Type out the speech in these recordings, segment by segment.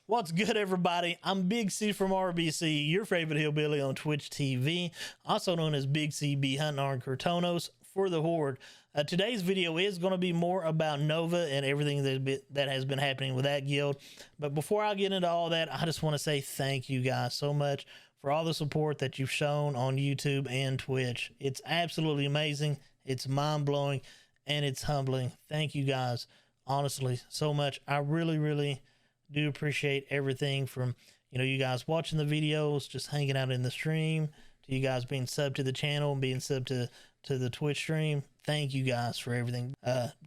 What's good, everybody? I'm Big C from RBC, your favorite hillbilly on Twitch TV, also known as Big C be hunting on Cortonos for the Horde. Today's video is going to be more about Nova and everything that has been happening with that guild. But before I get into all that, I just want to say thank you guys so much for all the support that you've shown on YouTube and Twitch. It's absolutely amazing. It's mind-blowing and it's humbling. Thank you guys, honestly, so much. I really do appreciate everything from, you guys watching the videos, just hanging out in the stream, to you guys being sub to the channel and being sub to the Twitch stream. Thank you guys for everything.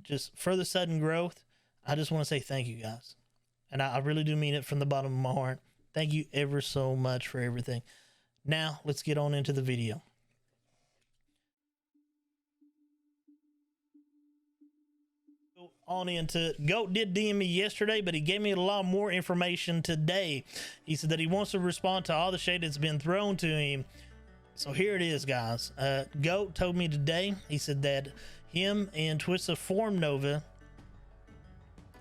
Just for the sudden growth, I just want to say thank you guys. And I really do mean it from the bottom of my heart. Thank you ever so much for everything. Now, let's get on into the video. On into it. Goat did DM me yesterday, but he gave me a lot more information today. He said that he wants to respond to all the shade that's been thrown to him. So here it is, guys. Goat told me today, he said that him and Twista formed Nova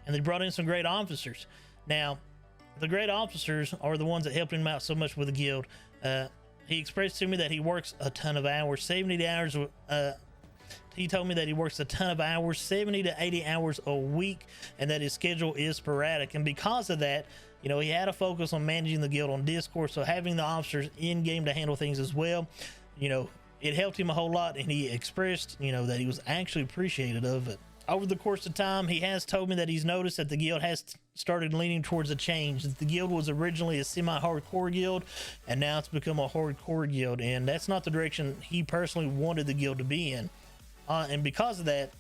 and they brought in some great officers. Now, the great officers are the ones that helped him out so much with the guild. He expressed to me that he works a ton of hours, 70 hours. He told me that he works a ton of hours, 70 to 80 hours a week, and that his schedule is sporadic. And because of that, he had to focus on managing the guild on Discord. So having the officers in game to handle things as well, it helped him a whole lot. And he expressed, that he was actually appreciative of it. Over the course of time, he has told me that he's noticed that the guild has started leaning towards a change. The guild was originally a semi-hardcore guild, and now it's become a hardcore guild. And that's not the direction he personally wanted the guild to be in. And because of that,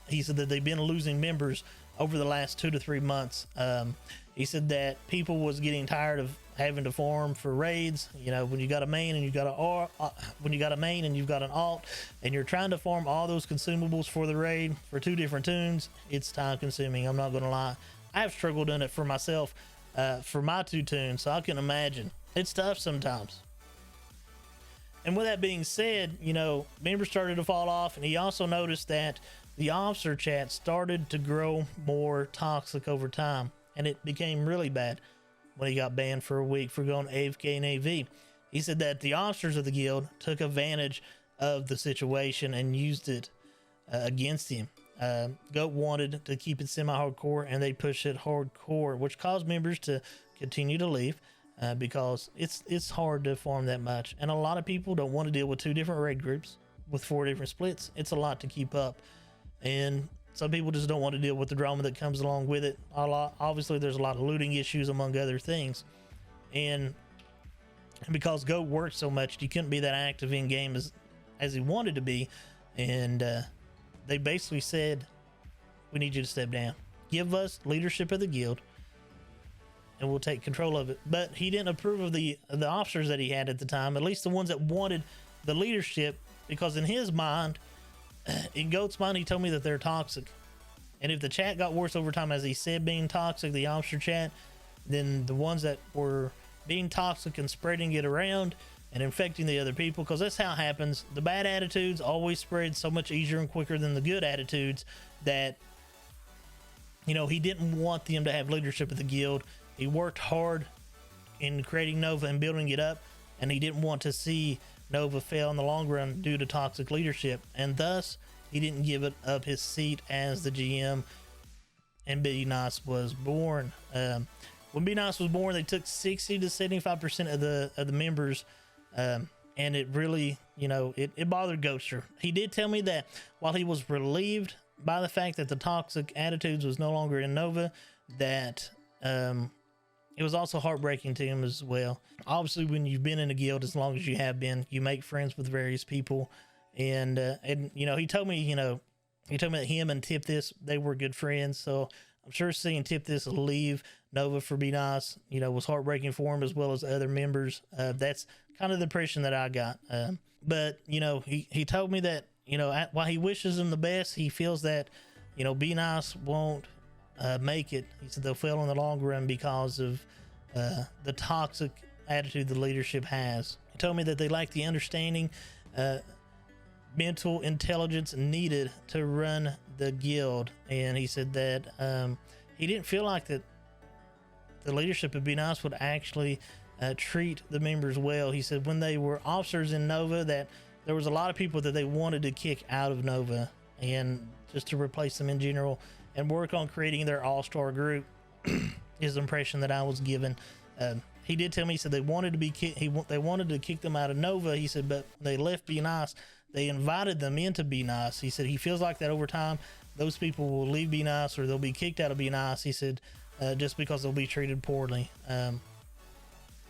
he said that they've been losing members over the last 2 to 3 months. He said that people was getting tired of having to farm for raids. When you got a main and you've got an alt, and you're trying to farm all those consumables for the raid for 2 different tunes, it's time consuming. I'm not gonna lie. I've struggled in it for myself for my 2 tunes, so I can imagine it's tough sometimes. And with that being said, members started to fall off, and he also noticed that the officer chat started to grow more toxic over time, and it became really bad when he got banned for a week for going AFK and AV. He said that the officers of the guild took advantage of the situation and used it against him. Goat wanted to keep it semi-hardcore, and they pushed it hardcore, which caused members to continue to leave. Because it's hard to farm that much, and a lot of people don't want to deal with 2 different raid groups with 4 different splits. It's a lot to keep up, and some people just don't want to deal with the drama that comes along with it. Obviously there's a lot of looting issues among other things, and because Goat worked so much, he couldn't be that active in game as he wanted to be, and they basically said, we need you to step down, give us leadership of the guild, and we'll take control of it. But he didn't approve of the officers that he had at the time, at least the ones that wanted the leadership, because in his mind, in Goat's mind, he told me that they're toxic. And if the chat got worse over time, as he said, being toxic, the officer chat, then the ones that were being toxic and spreading it around and infecting the other people, because that's how it happens. The bad attitudes always spread so much easier and quicker than the good attitudes, that he didn't want them to have leadership of the guild. He worked hard in creating Nova and building it up, and he didn't want to see Nova fail in the long run due to toxic leadership, and thus he didn't give it up his seat as the GM, and Be Nice was born. When Be Nice was born, they took 60 to 75% of the members, and it really, it bothered Ghoster. He did tell me that while he was relieved by the fact that the toxic attitudes was no longer in Nova, that it was also heartbreaking to him as well. Obviously, when you've been in a guild as long as you have been, you make friends with various people, and he told me that him and Tip This, they were good friends. So I'm sure seeing Tip This leave Nova for Be Nice, was heartbreaking for him as well as other members. That's kind of the impression that I got. But he told me that while he wishes him the best, he feels that Be Nice won't make it. He said they'll fail in the long run because of the toxic attitude the leadership has. He told me that they lack the understanding, mental intelligence needed to run the guild, and he said that he didn't feel like that the leadership of Be Nice would actually treat the members well. He said when they were officers in Nova that there was a lot of people that they wanted to kick out of Nova and just to replace them in general and work on creating their all-star group. His impression that I was given. He did tell me, he said they wanted to be they wanted to kick them out of Nova. He said, but they left Be Nice. They invited them into Be Nice. He said he feels like that over time those people will leave Be Nice or they'll be kicked out of Be Nice. He said just because they'll be treated poorly.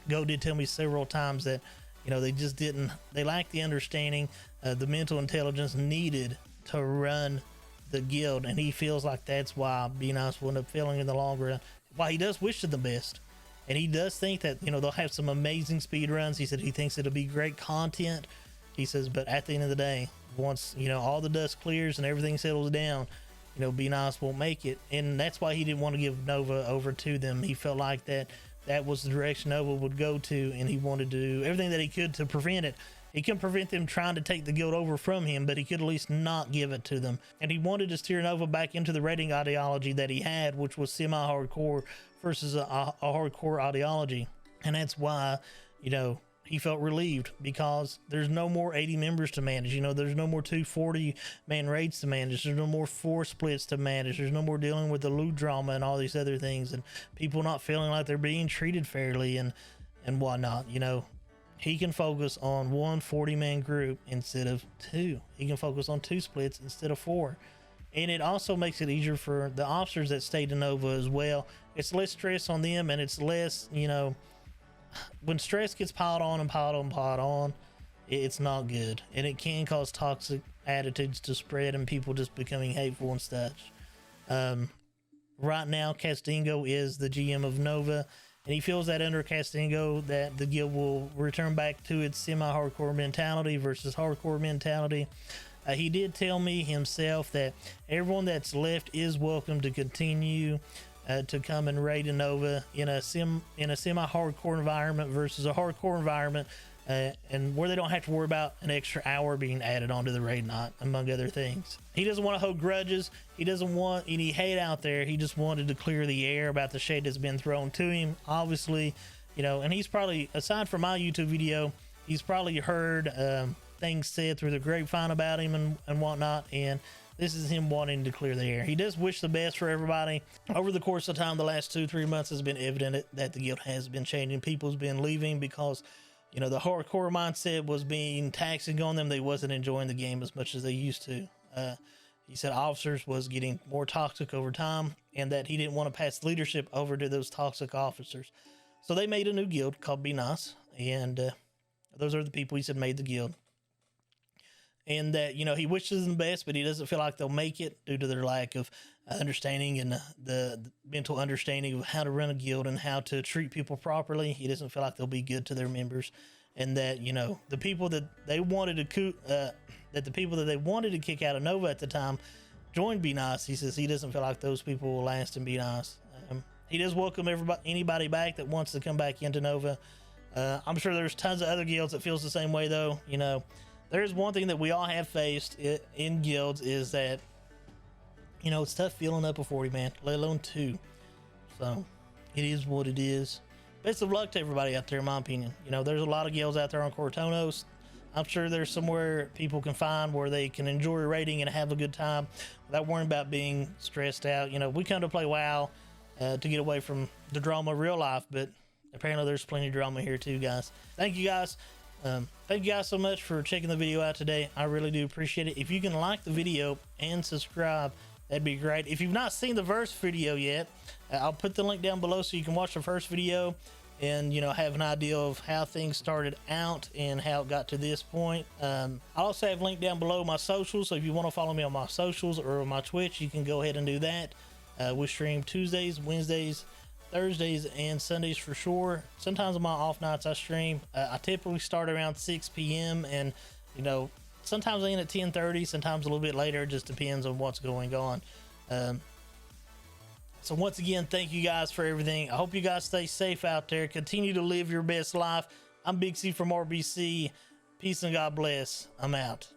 Go did tell me several times that, you know, they just didn't, they lacked the understanding, the mental intelligence needed to run the guild, and he feels like that's why Be Nice will end up failing in the long run. While he does wish them the best, and he does think that, you know, they'll have some amazing speed runs. He said he thinks it'll be great content. He says, but at the end of the day, once, you know, all the dust clears and everything settles down, you know, Be Nice won't make it, and that's why he didn't want to give Nova over to them. He felt like that was the direction Nova would go to, and he wanted to do everything that he could to prevent it. He couldn't prevent them trying to take the guild over from him, but he could at least not give it to them. And he wanted to steer Nova back into the rating ideology that he had, which was semi-hardcore versus a hardcore ideology. And that's why, you know, he felt relieved, because there's no more 80 members to manage. You know, there's no more 240-man raids to manage. There's no more 4 splits to manage. There's no more dealing with the loot drama and all these other things, and people not feeling like they're being treated fairly and whatnot. You know, he can focus on one 40-man group instead of 2. He can focus on 2 splits instead of 4. And it also makes it easier for the officers that stayed in Nova as well. It's less stress on them, and it's less, you know, when stress gets piled on and piled on and piled on, it's not good, and it can cause toxic attitudes to spread and people just becoming hateful and stuff. Right now, Castingo is the GM of Nova, and he feels that under Castingo that the guild will return back to its semi-hardcore mentality versus hardcore mentality. He did tell me himself that everyone that's left is welcome to continue to come and raid in Nova in a semi-hardcore environment versus a hardcore environment, and where they don't have to worry about an extra hour being added onto the raid night, among other things. He doesn't want to hold grudges. He doesn't want any hate out there. He just wanted to clear the air about the shade that's been thrown to him, obviously, you know. And he's probably, aside from my YouTube video, he's probably heard things said through the grapevine about him and whatnot, and this is him wanting to clear the air. He does wish the best for everybody. Over the course of time, the last 2-3 months, has been evident that the guild has been changing. People's been leaving because, you know, the hardcore mindset was being taxing on them. They wasn't enjoying the game as much as they used to. He said officers was getting more toxic over time, and that he didn't want to pass leadership over to those toxic officers. So they made a new guild called Be Nice, and those are the people he said made the guild. And that, you know, he wishes them the best, but he doesn't feel like they'll make it due to their lack of understanding and the mental understanding of how to run a guild and how to treat people properly. He doesn't feel like they'll be good to their members, and that, you know, the people that they wanted to kick out of Nova at the time joined Be Nice. He says he doesn't feel like those people will last and Be Nice. He does welcome anybody back that wants to come back into Nova. I'm sure there's tons of other guilds that feels the same way, though. You know, there's one thing that we all have faced in guilds is that, you know, it's tough filling up a 40-man, let alone 2. So it is what it is. Best of luck to everybody out there, in my opinion. You know, there's a lot of guilds out there on Cortonos. I'm sure there's somewhere people can find where they can enjoy raiding and have a good time without worrying about being stressed out. You know, we come to play WoW to get away from the drama of real life, but apparently there's plenty of drama here too, guys. Thank you guys. Thank you guys so much for checking the video out today. I really do appreciate it. If you can like the video and subscribe, that'd be great. If you've not seen the verse video yet, I'll put the link down below so you can watch the first video and, you know, have an idea of how things started out and how it got to this point. I'll also have a link down below my socials, so if you want to follow me on my socials or on my Twitch, you can go ahead and do that. We stream Tuesdays, Wednesdays, Thursdays, and Sundays for sure. Sometimes on my off nights I stream. I typically start around 6 p.m. and, you know, sometimes I end at 10:30, sometimes a little bit later. It just depends on what's going on. So once again, thank you guys for everything. I hope you guys stay safe out there. Continue to live your best life. I'm Big C from RBC. Peace and God bless. I'm out.